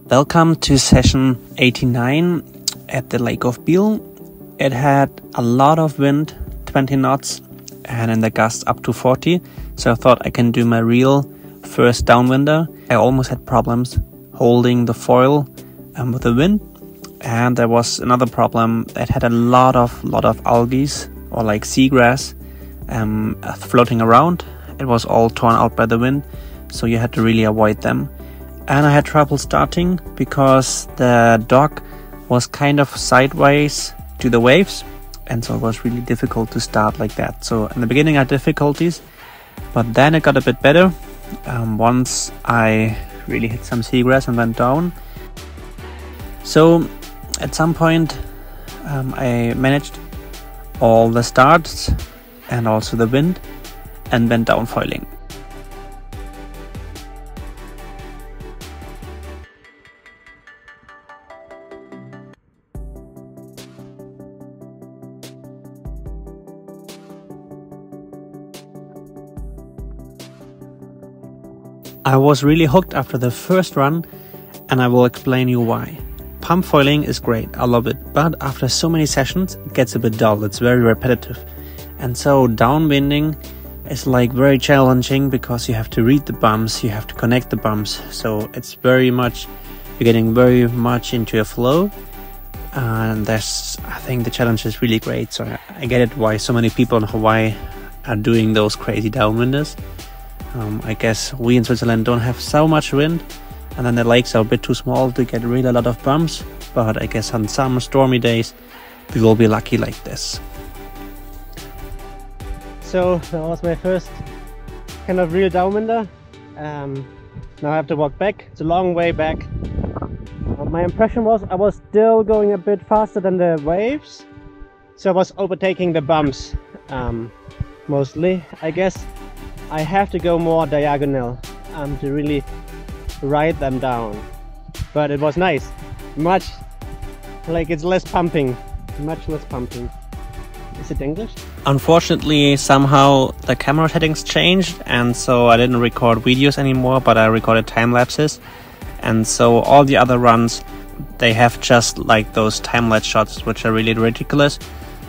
Welcome to session 89 at the Lake of Biel. It had a lot of wind, 20 knots, and in the gusts up to 40. So I thought I can do my real first downwinder. I almost had problems holding the foil with the wind. And there was another problem that had a lot of algae or like seagrass floating around. It was all torn out by the wind, so you had to really avoid them. And I had trouble starting because the dock was kind of sideways to the waves, and so it was really difficult to start like that. So in the beginning I had difficulties, but then it got a bit better once I really hit some seagrass and went down. So at some point I managed all the starts and also the wind and went down foiling. I was really hooked after the first run, and I will explain you why. Pump foiling is great, I love it, but after so many sessions it gets a bit dull, it's very repetitive. And so downwinding is like very challenging because you have to read the bumps, you have to connect the bumps, so it's very much, you're getting very much into a flow. And I think the challenge is really great, so I get it why so many people in Hawaii are doing those crazy downwinders. I guess we in Switzerland don't have so much wind, and then the lakes are a bit too small to get really a lot of bumps, but I guess on some stormy days we will be lucky like this. So that was my first kind of real downwinder. Now I have to walk back, it's a long way back. My impression was I was still going a bit faster than the waves, so I was overtaking the bumps mostly. I guess I have to go more diagonal to really ride them down, but it was nice. Much like it's less pumping, much less pumping. Is it English? Unfortunately, somehow the camera settings changed, and so I didn't record videos anymore, but I recorded time lapses. And so all the other runs, they have just like those time-lapse shots, which are really ridiculous.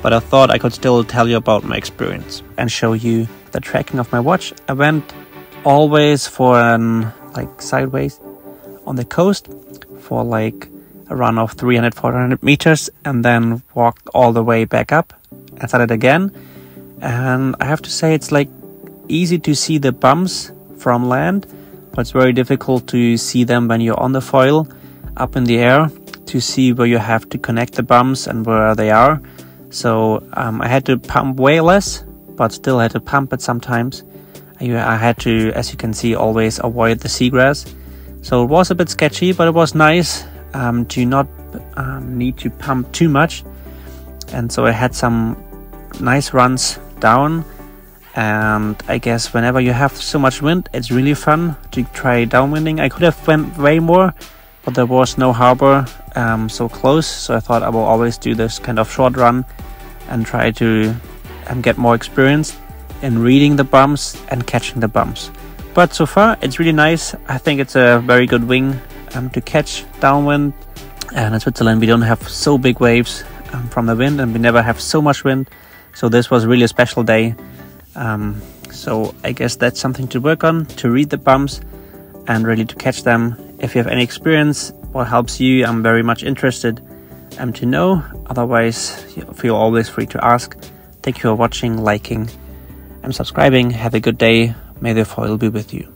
But I thought I could still tell you about my experience and show you the tracking of my watch. I went always for like sideways on the coast for like a run of 300-400 meters, and then walked all the way back up and started again. And I have to say it's like easy to see the bumps from land, but it's very difficult to see them when you're on the foil up in the air, to see where you have to connect the bumps and where they are. So I had to pump way less, but still had to pump it sometimes. I had to, as you can see, always avoid the seagrass. So it was a bit sketchy, but it was nice to not need to pump too much. And so I had some nice runs down. And I guess whenever you have so much wind, it's really fun to try downwinding. I could have went way more, but there was no harbor so close, so I thought I will always do this kind of short run and try to get more experience in reading the bumps and catching the bumps. But so far it's really nice. I think it's a very good wing to catch downwind, and in Switzerland we don't have so big waves from the wind, and we never have so much wind, so this was really a special day. So I guess that's something to work on, to read the bumps and really to catch them. If you have any experience, what helps you, I'm very much interested to know. Otherwise, feel always free to ask. Thank you for watching, liking and subscribing. Have a good day. May the foil be with you.